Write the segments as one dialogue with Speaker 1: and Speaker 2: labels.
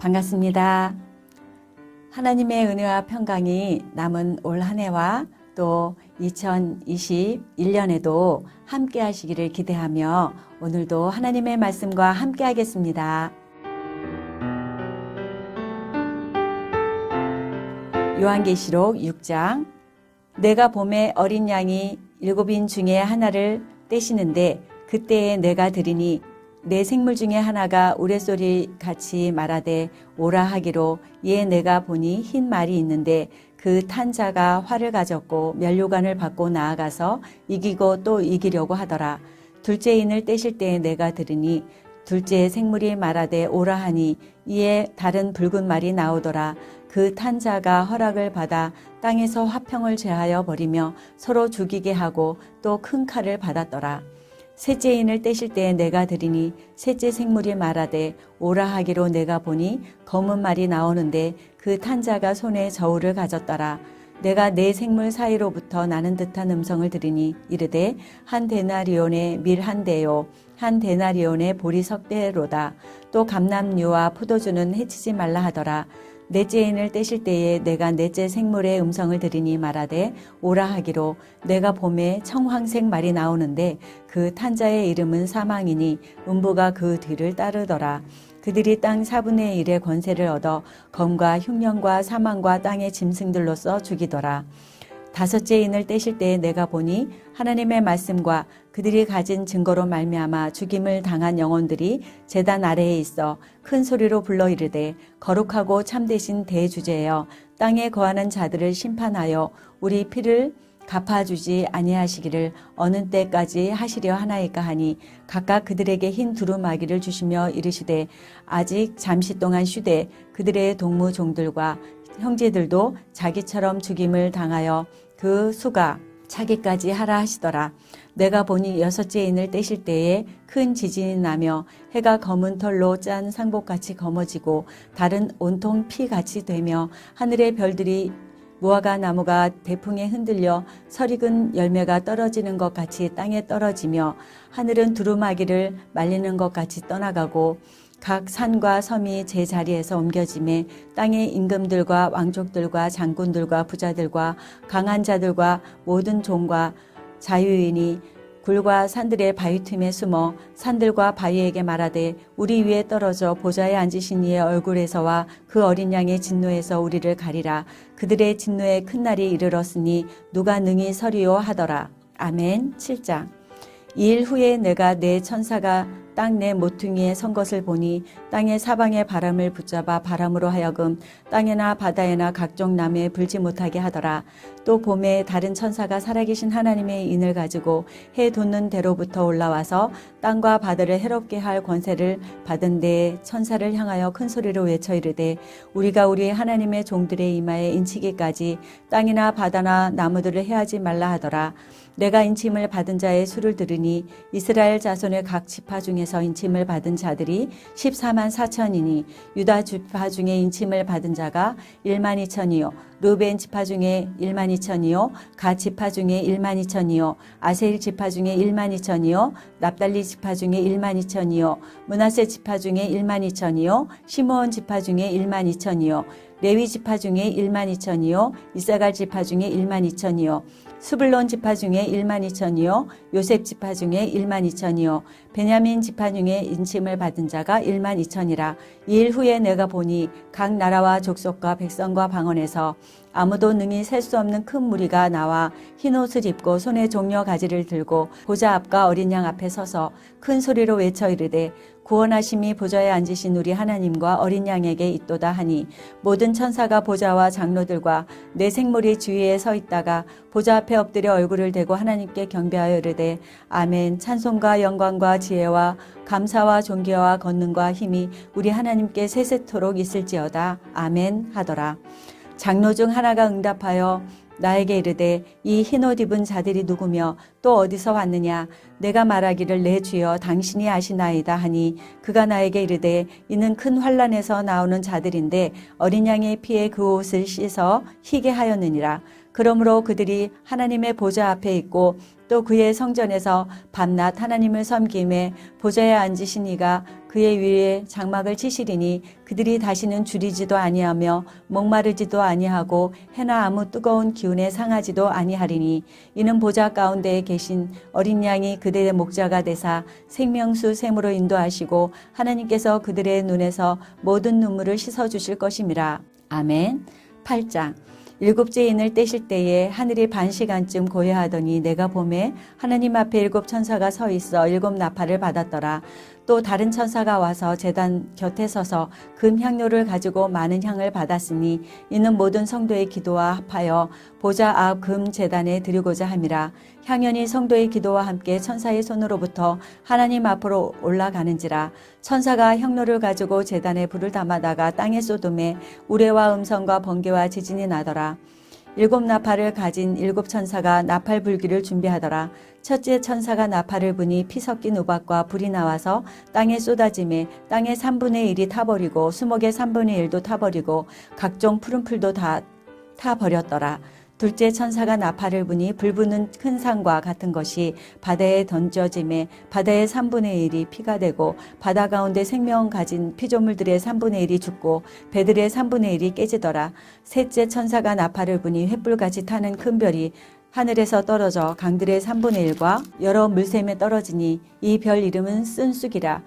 Speaker 1: 반갑습니다. 하나님의 은혜와 평강이 남은 올 한 해와 또 2021년에도 함께 하시기를 기대하며 오늘도 하나님의 말씀과 함께 하겠습니다. 요한계시록 6장 내가 봄에 어린 양이 7인 중에 하나를 떼시는데 그때에 내가 들으니 내 생물 중에 하나가 우레소리 같이 말하되 오라 하기로 이에 내가 보니 흰 말이 있는데 그 탄 자가 활을 가졌고 면류관을 받고 나아가서 이기고 또 이기려고 하더라. 둘째 인을 떼실 때에 내가 들으니 둘째 생물이 말하되 오라 하니 이에 다른 붉은 말이 나오더라. 그 탄 자가 허락을 받아 땅에서 화평을 제하여 버리며 서로 죽이게 하고 또 큰 칼을 받았더라. 셋째 인을 떼실 때에 내가 들으니 셋째 생물이 말하되 오라 하기로 내가 보니 검은 말이 나오는데 그 탄 자가 손에 저울을 가졌더라. 내가 네 생물 사이로부터 나는 듯한 음성을 들으니 이르되 한 데나리온의 밀 한 대요 한 데나리온의 보리 석 대로다. 또 감람류와 포도주는 해치지 말라 하더라. 넷째 인을 떼실 때에 내가 넷째 생물의 음성을 들으니 말하되 오라 하기로 내가 봄에 청황색 말이 나오는데 그 탄자의 이름은 사망이니 음부가 그 뒤를 따르더라. 그들이 땅 4분의 1의 권세를 얻어 검과 흉년과 사망과 땅의 짐승들로서 죽이더라. 다섯째 인을 떼실 때에 내가 보니 하나님의 말씀과 그들이 가진 증거로 말미암아 죽임을 당한 영혼들이 제단 아래에 있어 큰 소리로 불러 이르되 거룩하고 참되신 대주제여 땅에 거하는 자들을 심판하여 우리 피를 갚아주지 아니하시기를 어느 때까지 하시려 하나이까 하니 각각 그들에게 흰 두루마기를 주시며 이르시되 아직 잠시 동안 쉬되 그들의 동무 종들과 형제들도 자기처럼 죽임을 당하여 그 수가 차기까지 하라 하시더라. 내가 보니 여섯째 인을 떼실 때에 큰 지진이 나며 해가 검은 털로 짠 상복같이 검어지고 달은 온통 피같이 되며 하늘의 별들이 무화과 나무가 대풍에 흔들려 설익은 열매가 떨어지는 것 같이 땅에 떨어지며 하늘은 두루마기를 말리는 것 같이 떠나가고 각 산과 섬이 제 자리에서 옮겨짐에 땅의 임금들과 왕족들과 장군들과 부자들과 강한 자들과 모든 종과 자유인이 굴과 산들의 바위 틈에 숨어 산들과 바위에게 말하되 우리 위에 떨어져 보좌에 앉으신 이의 얼굴에서와 그 어린 양의 진노에서 우리를 가리라. 그들의 진노의 큰 날이 이르렀으니 누가 능히 서리요 하더라. 아멘. 7장. 이 일 후에 내가 내 천사가 땅 내 모퉁이에 선 것을 보니 땅의 사방의 바람을 붙잡아 바람으로 하여금 땅에나 바다에나 각종 나무에 불지 못하게 하더라. 또 봄에 다른 천사가 살아계신 하나님의 인을 가지고 해 돋는 대로부터 올라와서 땅과 바다를 해롭게 할 권세를 받은 데 천사를 향하여 큰 소리로 외쳐 이르되 우리가 우리 하나님의 종들의 이마에 인치기까지 땅이나 바다나 나무들을 해하지 말라 하더라. 내가 인침을 받은 자의 수를 들으니 이스라엘 자손의 각 지파 중에서 인침을 받은 자들이 14만 4천이니 유다 지파 중에 인침을 받은 자가 1만 2천이요 르벤 지파 중에 1만 2천이요 갓 지파 중에 1만 2천이요 아셀 지파 중에 1만 2천이요 납달리 지파 중에 1만 2천이요 므낫세 지파 중에 1만 2천이요 시므온 지파 중에 1만 2천이요 레위 지파 중에 1만 2천이요 이사갈 지파 중에 1만 2천이요 스불론 지파 중에 1만 2천이요 요셉 지파 중에 1만 2천이요 베냐민 지파 중에 인침을 받은 자가 1만 2천이라. 이 일 후에 내가 보니 각 나라와 족속과 백성과 방언에서 아무도 능히 셀 수 없는 큰 무리가 나와 흰옷을 입고 손에 종려 가지를 들고 보좌 앞과 어린 양 앞에 서서 큰 소리로 외쳐 이르되 구원하심이 보좌에 앉으신 우리 하나님과 어린 양에게 있도다 하니 모든 천사가 보좌와 장로들과 내 생물이 주위에 서 있다가 보좌 앞에 엎드려 얼굴을 대고 하나님께 경배하여 이르되 아멘. 찬송과 영광과 지혜와 감사와 존귀와 권능과 힘이 우리 하나님께 세세토록 있을지어다. 아멘 하더라. 장로 중 하나가 응답하여 나에게 이르되 이 흰옷 입은 자들이 누구며 또 어디서 왔느냐. 내가 말하기를 내 주여 당신이 아시나이다 하니 그가 나에게 이르되 이는 큰 환난에서 나오는 자들인데 어린 양의 피에 그 옷을 씻어 희게 하였느니라. 그러므로 그들이 하나님의 보좌 앞에 있고 또 그의 성전에서 밤낮 하나님을 섬김에 보좌에 앉으신 이가 그의 위에 장막을 치시리니 그들이 다시는 줄이지도 아니하며 목마르지도 아니하고 해나 아무 뜨거운 기운에 상하지도 아니하리니 이는 보좌 가운데에 계신 어린 양이 그들의 목자가 되사 생명수 샘으로 인도하시고 하나님께서 그들의 눈에서 모든 눈물을 씻어주실 것임이라. 아멘. 8장. 일곱째 인을 떼실 때에 하늘이 반 시간쯤 고요하더니 내가 보매 하나님 앞에 일곱 천사가 서 있어 일곱 나팔을 받았더라. 또 다른 천사가 와서 제단 곁에 서서 금 향료를 가지고 많은 향을 받았으니 이는 모든 성도의 기도와 합하여 보좌 앞 금 제단에 드리고자 함이라. 향연이 성도의 기도와 함께 천사의 손으로부터 하나님 앞으로 올라가는지라. 천사가 향료를 가지고 제단에 불을 담아다가 땅에 쏟음에 우레와 음성과 번개와 지진이 나더라. 일곱 나팔을 가진 일곱 천사가 나팔 불기를 준비하더라. 첫째 천사가 나팔을 부니 피 섞인 우박과 불이 나와서 땅에 쏟아짐에 땅의 3분의 1이 타버리고 수목의 3분의 1도 타버리고 각종 푸른 풀도 다 타버렸더라. 둘째 천사가 나팔을 부니 불 부는 큰 산과 같은 것이 바다에 던져짐에 바다의 3분의 1이 피가 되고 바다 가운데 생명 가진 피조물들의 3분의 1이 죽고 배들의 3분의 1이 깨지더라. 셋째 천사가 나팔을 부니 횃불같이 타는 큰 별이 하늘에서 떨어져 강들의 3분의 1과 여러 물샘에 떨어지니 이 별 이름은 쓴쑥이라.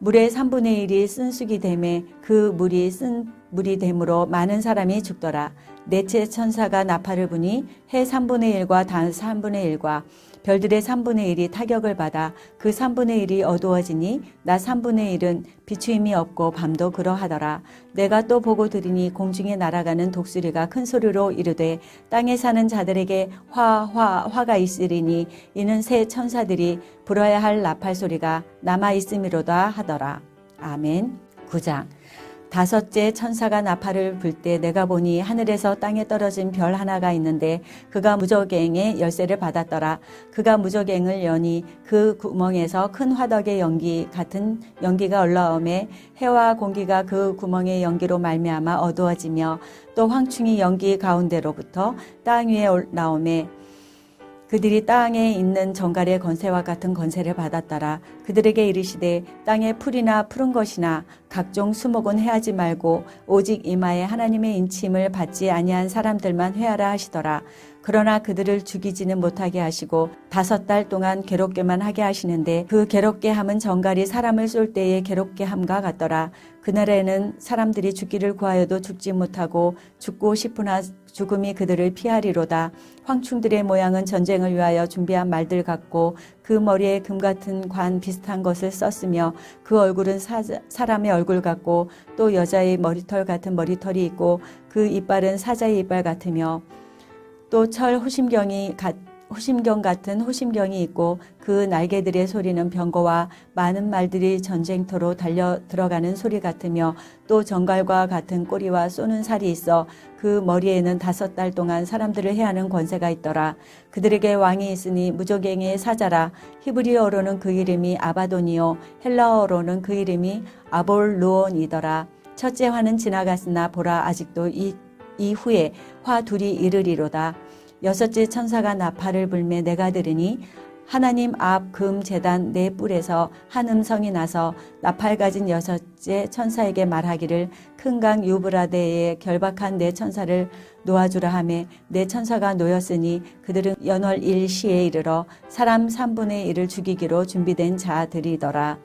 Speaker 1: 물의 3분의 1이 쓴쑥이 되매 그 물이 쓴 물이 되므로 많은 사람이 죽더라. 넷째 천사가 나팔을 부니 해 3분의 1과 단 3분의 1과 별들의 3분의 1이 타격을 받아 그 3분의 1이 어두워지니 낮 3분의 1은 비추임이 없고 밤도 그러하더라. 내가 또 보고 들으니 공중에 날아가는 독수리가 큰 소리로 이르되 땅에 사는 자들에게 화가 있으리니 이는 새 천사들이 불어야 할 나팔 소리가 남아 있음이로다 하더라. 아멘. 9장. 다섯째 천사가 나팔을 불 때 내가 보니 하늘에서 땅에 떨어진 별 하나가 있는데 그가 무저갱의 열쇠를 받았더라. 그가 무저갱을 여니 그 구멍에서 큰 화덕의 연기 같은 연기가 올라오매 해와 공기가 그 구멍의 연기로 말미암아 어두워지며 또 황충이 연기 가운데로부터 땅 위에 나오매 그들이 땅에 있는 정갈의 건세와 같은 건세를 받았더라. 그들에게 이르시되 땅에 풀이나 푸른 것이나 각종 수목은 해하지 말고 오직 이마에 하나님의 인침을 받지 아니한 사람들만 회하라 하시더라. 그러나 그들을 죽이지는 못하게 하시고 5달 동안 괴롭게만 하게 하시는데 그 괴롭게 함은 정갈이 사람을 쏠 때의 괴롭게 함과 같더라. 그날에는 사람들이 죽기를 구하여도 죽지 못하고 죽고 싶으나 죽음이 그들을 피하리로다. 황충들의 모양은 전쟁을 위하여 준비한 말들 같고 그 머리에 금 같은 관 비슷한 것을 썼으며 그 얼굴은 사람의 얼굴 같고 또 여자의 머리털 같은 머리털이 있고 그 이빨은 사자의 이빨 같으며 또 철 호심경 같은 호심경이 있고 그 날개들의 소리는 병거와 많은 말들이 전쟁터로 달려 들어가는 소리 같으며 또 정갈과 같은 꼬리와 쏘는 살이 있어 그 머리에는 5달 동안 사람들을 해하는 권세가 있더라. 그들에게 왕이 있으니 무저갱의 사자라. 히브리어로는 그 이름이 아바돈이요 헬라어로는 그 이름이 아볼루온이더라. 첫째 화는 지나갔으나 보라 아직도 이후에 화 둘이 이르리로다. 여섯째 천사가 나팔을 불매 내가 들으니 하나님 앞 금 제단 네 뿔에서 한 음성이 나서 나팔 가진 여섯째 천사에게 말하기를 큰 강 유브라데에 결박한 네 천사를 놓아주라 하매 네 천사가 놓였으니 그들은 연월 일시에 이르러 사람 3분의 1을 죽이기로 준비된 자들이더라.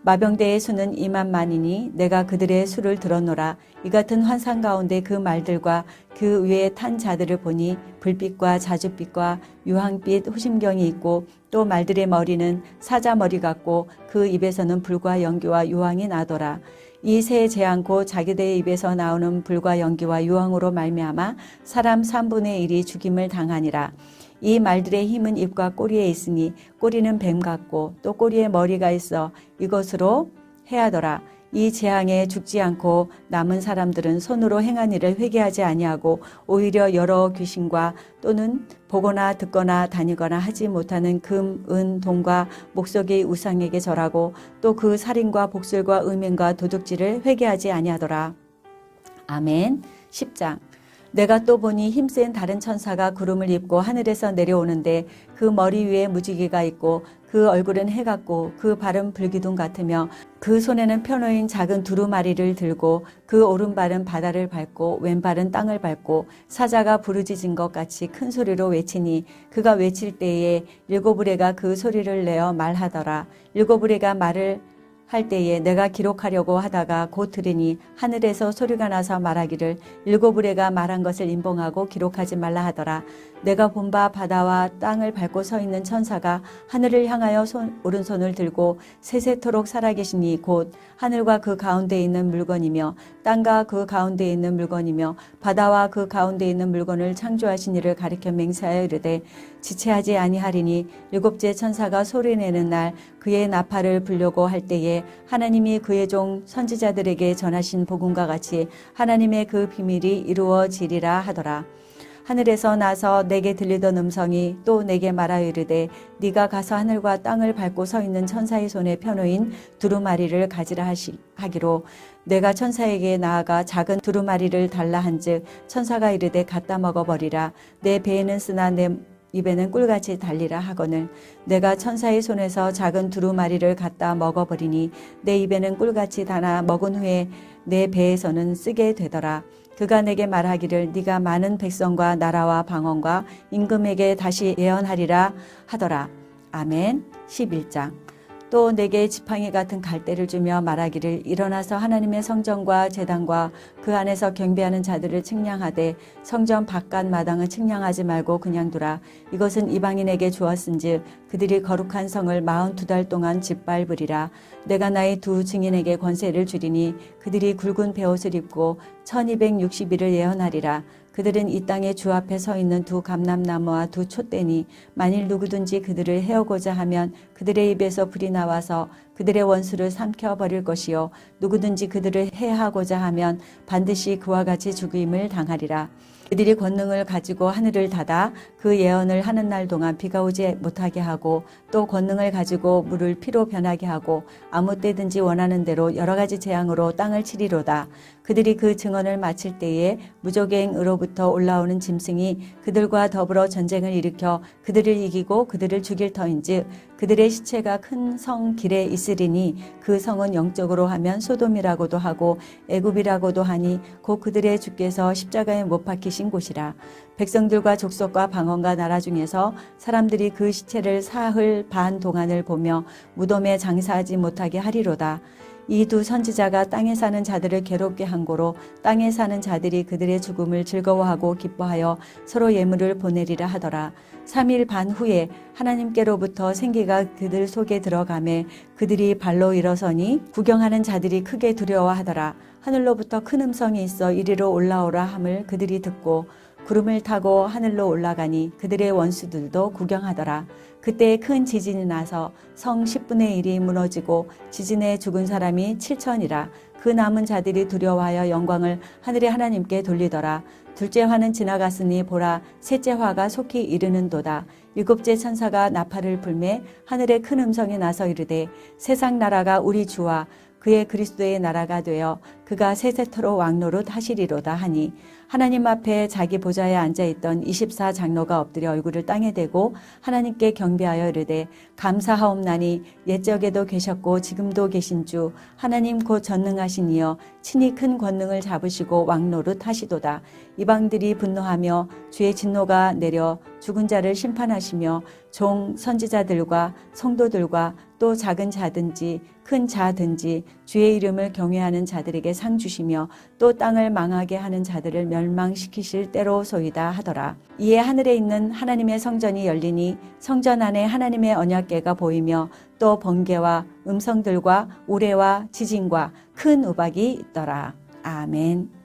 Speaker 1: 마병대의 수는 2만만이니 내가 그들의 수를 들었노라. 이 같은 환상 가운데 그 말들과 그 위에 탄 자들을 보니 불빛과 자줏빛과 유황빛 호심경이 있고 또 말들의 머리는 사자 머리 같고 그 입에서는 불과 연기와 유황이 나더라. 이 새 재앙고 자기들의 입에서 나오는 불과 연기와 유황으로 말미암아 사람 3분의 1이 죽임을 당하니라. 이 말들의 힘은 입과 꼬리에 있으니 꼬리는 뱀 같고 또 꼬리에 머리가 있어 이것으로 해하더라. 이 재앙에 죽지 않고 남은 사람들은 손으로 행한 일을 회개하지 아니하고 오히려 여러 귀신과 또는 보거나 듣거나 다니거나 하지 못하는 금, 은, 동과 목석의 우상에게 절하고 또 그 살인과 복술과 음행과 도둑질을 회개하지 아니하더라. 아멘. 10장. 내가 또 보니 힘센 다른 천사가 구름을 입고 하늘에서 내려오는데 그 머리 위에 무지개가 있고 그 얼굴은 해 같고 그 발은 불기둥 같으며 그 손에는 펴놓인 작은 두루마리를 들고 그 오른발은 바다를 밟고 왼발은 땅을 밟고 사자가 부르짖은 것 같이 큰 소리로 외치니 그가 외칠 때에 일곱 의뢰가 그 소리를 내어 말하더라. 일곱 의뢰가 말을 할 때에 내가 기록하려고 하다가 곧 들으니 하늘에서 소리가 나서 말하기를 일곱 의뢰가 말한 것을 임봉하고 기록하지 말라 하더라. 내가 본 바 바다와 땅을 밟고 서 있는 천사가 하늘을 향하여 오른손을 들고 세세토록 살아계시니 곧 하늘과 그 가운데 있는 물건이며 땅과 그 가운데 있는 물건이며 바다와 그 가운데 있는 물건을 창조하신 이를 가리켜 맹세하여 이르되 지체하지 아니하리니 일곱째 천사가 소리내는 날 그의 나팔을 불려고 할 때에 하나님이 그의 종 선지자들에게 전하신 복음과 같이 하나님의 그 비밀이 이루어지리라 하더라. 하늘에서 나서 내게 들리던 음성이 또 내게 말하여 이르되 네가 가서 하늘과 땅을 밟고 서 있는 천사의 손에 펴놓인 두루마리를 가지라 하기로 내가 천사에게 나아가 작은 두루마리를 달라 한즉 천사가 이르되 갖다 먹어버리라. 내 배에는 쓰나 내 입에는 꿀같이 달리라 하거늘 내가 천사의 손에서 작은 두루마리를 갖다 먹어버리니 내 입에는 꿀같이 달아 먹은 후에 내 배에서는 쓰게 되더라. 그가 내게 말하기를 네가 많은 백성과 나라와 방언과 임금에게 다시 예언하리라 하더라. 아멘. 11장. 또 내게 지팡이 같은 갈대를 주며 말하기를 일어나서 하나님의 성전과 제단과 그 안에서 경배하는 자들을 측량하되 성전 바깥 마당은 측량하지 말고 그냥 두라. 이것은 이방인에게 주었은즉 그들이 거룩한 성을 42달 동안 짓밟으리라. 내가 나의 두 증인에게 권세를 주리니 그들이 굵은 베옷을 입고 1260일을 예언하리라. 그들은 이 땅에 주 앞에 서 있는 두 감람나무와 두 촛대니 만일 누구든지 그들을 해오고자 하면 그들의 입에서 불이 나와서 그들의 원수를 삼켜버릴 것이요 누구든지 그들을 해하고자 하면 반드시 그와 같이 죽임을 당하리라. 그들이 권능을 가지고 하늘을 닫아 그 예언을 하는 날 동안 비가 오지 못하게 하고 또 권능을 가지고 물을 피로 변하게 하고 아무 때든지 원하는 대로 여러 가지 재앙으로 땅을 치리로다. 그들이 그 증언을 마칠 때에 무적행으로부터 올라오는 짐승이 그들과 더불어 전쟁을 일으켜 그들을 이기고 그들을 죽일 터인즉 그들의 시체가 큰 성 길에 있으리니 그 성은 영적으로 하면 소돔이라고도 하고 애굽이라고도 하니 곧 그들의 주께서 십자가에 못 박히신 곳이라. 백성들과 족속과 방언과 나라 중에서 사람들이 그 시체를 사흘 반 동안을 보며 무덤에 장사하지 못하게 하리로다. 이 두 선지자가 땅에 사는 자들을 괴롭게 한 고로 땅에 사는 자들이 그들의 죽음을 즐거워하고 기뻐하여 서로 예물을 보내리라 하더라. 3일 반 후에 하나님께로부터 생기가 그들 속에 들어가매 그들이 발로 일어서니 구경하는 자들이 크게 두려워하더라. 하늘로부터 큰 음성이 있어 이리로 올라오라 함을 그들이 듣고 구름을 타고 하늘로 올라가니 그들의 원수들도 구경하더라. 그때 큰 지진이 나서 성 10분의 1이 무너지고 지진에 죽은 사람이 7천이라. 그 남은 자들이 두려워하여 영광을 하늘의 하나님께 돌리더라. 둘째 화는 지나갔으니 보라 셋째 화가 속히 이르는도다. 일곱째 천사가 나팔을 불매 하늘에 큰 음성이 나서 이르되 세상 나라가 우리 주와 그의 그리스도의 나라가 되어 그가 세세토록 왕노릇 하시리로다 하니 하나님 앞에 자기 보좌에 앉아있던 24장로가 엎드려 얼굴을 땅에 대고 하나님께 경배하여 이르되 감사하옵나니 옛적에도 계셨고 지금도 계신 주 하나님 곧 전능하신 이여 친히 큰 권능을 잡으시고 왕노릇 하시도다. 이방들이 분노하며 주의 진노가 내려 죽은 자를 심판하시며 종 선지자들과 성도들과 또 작은 자든지 큰 자든지 주의 이름을 경외하는 자들에게 상 주시며 또 땅을 망하게 하는 자들을 멸망시키실 때로소이다 하더라. 이에 하늘에 있는 하나님의 성전이 열리니 성전 안에 하나님의 언약궤가 보이며 또 번개와 음성들과 우레와 지진과 큰 우박이 있더라. 아멘.